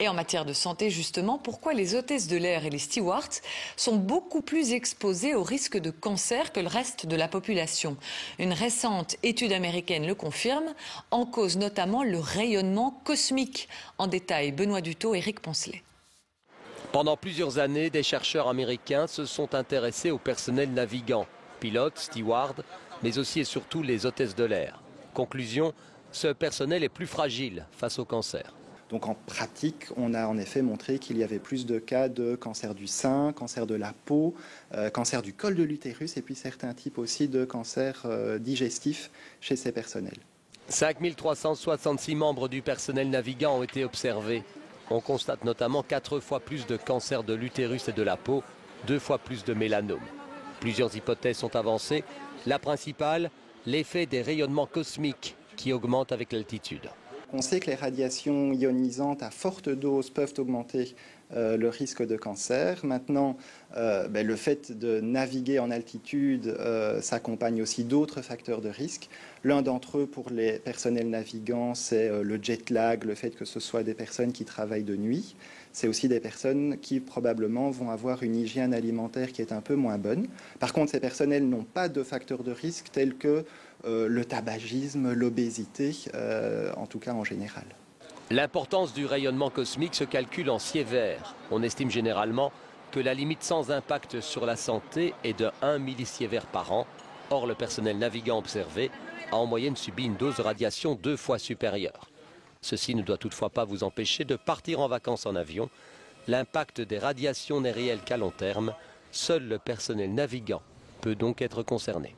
Et en matière de santé, justement, pourquoi les hôtesses de l'air et les stewards sont beaucoup plus exposées au risque de cancer que le reste de la population? Une récente étude américaine le confirme, en cause notamment le rayonnement cosmique. En détail, Benoît Dutot, Éric Poncelet. Pendant plusieurs années, des chercheurs américains se sont intéressés au personnel navigant, pilotes, stewards, mais aussi et surtout les hôtesses de l'air. Conclusion, ce personnel est plus fragile face au cancer. Donc en pratique, on a en effet montré qu'il y avait plus de cas de cancer du sein, cancer de la peau, cancer du col de l'utérus et puis certains types aussi de cancer digestif chez ces personnels. 5366 membres du personnel navigant ont été observés. On constate notamment 4 fois plus de cancer de l'utérus et de la peau, 2 fois plus de mélanome. Plusieurs hypothèses sont avancées. La principale, l'effet des rayonnements cosmiques qui augmentent avec l'altitude. On sait que les radiations ionisantes à forte dose peuvent augmenter le risque de cancer. Maintenant, le fait de naviguer en altitude s'accompagne aussi d'autres facteurs de risque. L'un d'entre eux, pour les personnels navigants, c'est le jet lag, le fait que ce soit des personnes qui travaillent de nuit. C'est aussi des personnes qui probablement vont avoir une hygiène alimentaire qui est un peu moins bonne. Par contre, ces personnels n'ont pas de facteurs de risque tels que le tabagisme, l'obésité, en tout cas en général. L'importance du rayonnement cosmique se calcule en sievert. On estime généralement que la limite sans impact sur la santé est de 1 millisievert par an. Or, le personnel navigant observé a en moyenne subi une dose de radiation 2 fois supérieure. Ceci ne doit toutefois pas vous empêcher de partir en vacances en avion. L'impact des radiations n'est réel qu'à long terme. Seul le personnel navigant peut donc être concerné.